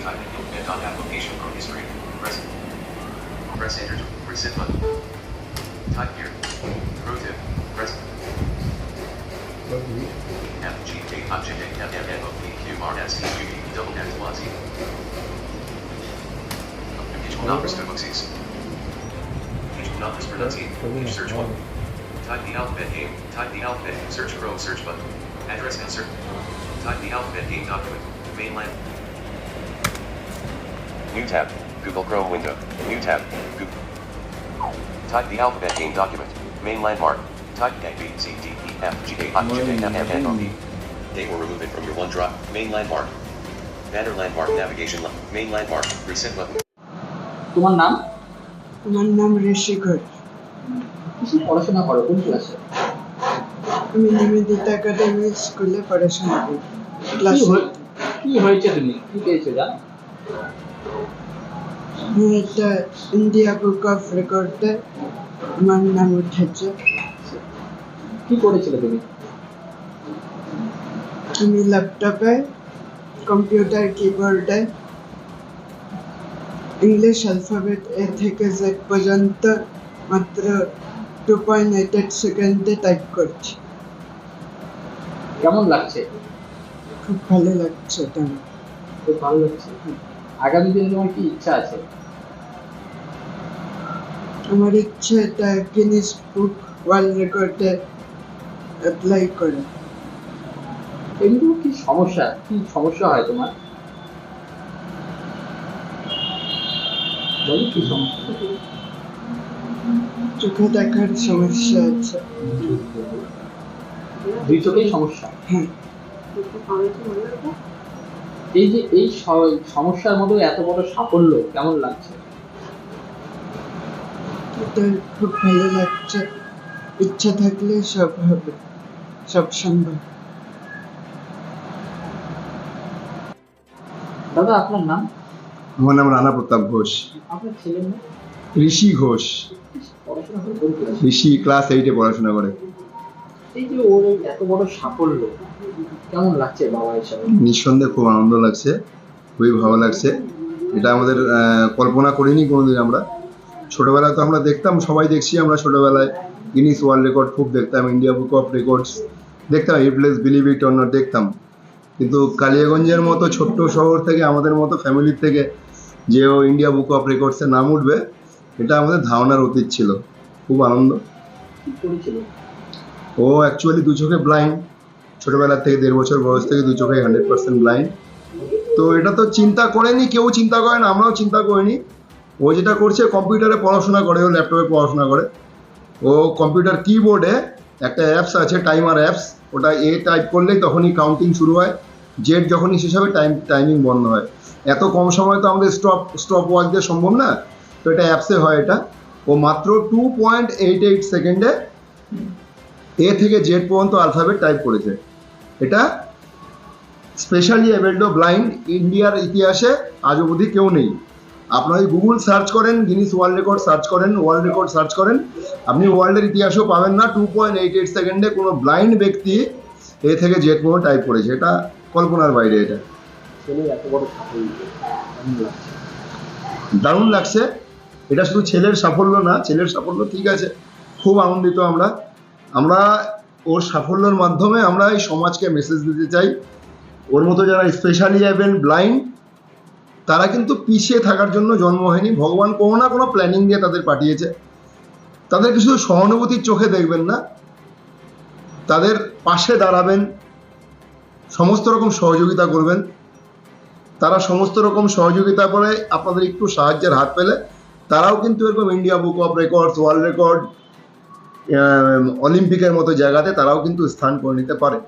Type in embed.application pro history. Press enter to reset button. Type here. Pro tip. Press FGK.JFFFFOPQRSTUV double F plus E. Digital numbers to booksies. Digital numbers pronunciate. Search one. Type the alphabet game. Type the alphabet. Search Chrome search button. Address insert. Type the alphabet game document. Mainland. New tab. Google Chrome window. New tab. Google. Type the alphabet game document. Main landmark. Type A, B, C, D, E, F, G, A, I, J, K, L, M, N, O, P. Date or remove it from your OneDrive. Main landmark. Banner landmark navigation. Main landmark. Reset button. তোমার নাম? আমার নাম ঋষি ঘোষ। কিসে পড়াশোনা করো, কোন ক্লাসে? আমি নিবেদিতা একাডেমি স্কুলে পড়াশোনা করি। ক্লাস কি হয়েছে, তুমি কি পেয়েছো জান? এটা ইন্ডিয়া বুক অফ রেকর্ডে আমার নাম উঠেছে। কি করেছিলে তুমি? আমি ল্যাপটপে কম্পিউটার কিবোর্ডে ইংলিশ অ্যালফাবেট এ থেকে জেড পর্যন্ত মাত্র 2.88 সেকেন্ডে টাইপ করছি। কেমন লাগছে? খুব ভালো লাগছে এটা। খুব ভালো লাগছে। আগামী দিনে তোমার কি ইচ্ছা আছে? আমার ইচ্ছে এটা গিনিস বুক ওয়ার্ল্ড রেকর্ডে অ্যাপ্লাই করে। এগুলো কি সমস্যা হয় তোমার? বলো কি সমস্যা? চোখে দেখার সমস্যা আছে। দুই চোখেই সমস্যা? হ্যাঁ। এই যে এই সমস্যার মধ্যে এত বড় সাফল্য কেমন লাগছে? এটা খুব ভালো লাগছে। ইচ্ছা থাকলে সব হবে, সব সম্ভব। দাদা, আপনার নাম? আমার নাম রানা প্রতাপ ঘোষ। আপনার ছেলের নাম? ঋষি ঘোষ। পড়াশোনা করে কোন ক্লাসে? ঋষি ক্লাস 8-এ পড়াশোনা করে। এই যে ওর এত বড় সাফল্য কেমন লাগছে বাবা হিসাবে? নিঃসন্দেহে খুব আনন্দ লাগছে, খুবই ভালো লাগছে। এটা আমাদের কল্পনা করিনি কোনোদিন আমরা। ছোটবেলায় তো আমরা দেখতাম, সবাই দেখছি আমরা ছোটবেলায় গিনিস ওয়ার্ল্ড রেকর্ড খুব দেখতাম, ইন্ডিয়া বুক অফ রেকর্ডস দেখতাম, ইটলেস বিলিভ ইট অর নট দেখতাম। কিন্তু কালিয়াগঞ্জের মতো ছোট্ট শহর থেকে, আমাদের মতো ফ্যামিলির থেকে যে ও ইন্ডিয়া বুক অফ রেকর্ডসে নাম উঠবে, এটা আমাদের ধারণার অতীত ছিল। খুব আনন্দ। ও অ্যাকচুয়ালি দু চোখে ব্লাইন্ড, ছোটবেলার থেকে 1.5 বছর বয়স থেকে দু চোখে 100% ব্লাইন্ড। তো এটা তো চিন্তা করেনি, কেউ চিন্তা করে না, আমরাও চিন্তা করিনি। ও যেটা করছে, কম্পিউটারে পড়াশোনা করে, ও ল্যাপটপে পড়াশোনা করে। ও কম্পিউটার কিবোর্ডে একটা অ্যাপস আছে, টাইমার অ্যাপস, ওটা এ টাইপ করলেই তখনই কাউন্টিং শুরু হয়, জেড যখনই শেষ হবে টাইমিং বন্ধ হয়। এত কম সময় তো আমাদের স্টপ ওয়াচ দিয়ে সম্ভব না, তো এটা অ্যাপসে হয়। এটা ও মাত্র 2.88 সেকেন্ডে এ থেকে জেড পর্যন্ত অ্যালফাবেট টাইপ করেছে। এটা স্পেশালি এবেলড ব্লাইন্ড ইন্ডিয়ার ইতিহাসে আজ অবধি কেউ নেই। আপনারা গুগল সার্চ করেন, গিনিস ওয়ার্ল্ড রেকর্ড সার্চ করেন, ওয়ার্ল্ড রেকর্ড সার্চ করেন, আপনি ওয়ার্ল্ডের ইতিহাসেও পাবেন না 2.88 সেকেন্ডে কোনো ব্লাইন্ড ব্যক্তি এ থেকে জেড পর্যন্ত টাইপ করেছে। এটা কল্পনার বাইরে। এটা দারুণ লাগছে। এটা শুধু ছেলের সাফল্য না, ছেলের সাফল্য ঠিক আছে, খুব আনন্দিত আমরা ওর সাফল্যের মাধ্যমে আমরা এই সমাজকে মেসেজ দিতে চাই, ওর মতো যারা স্পেশালি অ্যাবেল ব্লাইন্ড তারা কিন্তু পিছিয়ে থাকার জন্য জন্ম হয়নি। ভগবান কোনো না কোনো প্ল্যানিং দিয়ে তাদের পাঠিয়েছে। তাদেরকে শুধু সহানুভূতির চোখে দেখবেন না, তাদের পাশে দাঁড়াবেন, সমস্ত রকম সহযোগিতা করবেন। তারা সমস্ত রকম সহযোগিতা করে আপনাদের একটু সাহায্যের হাত পেলে তারাও কিন্তু এরকম India book of records, world record, অলিম্পিকের মতো জায়গাতে তারাও কিন্তু স্থান করে নিতে পারে।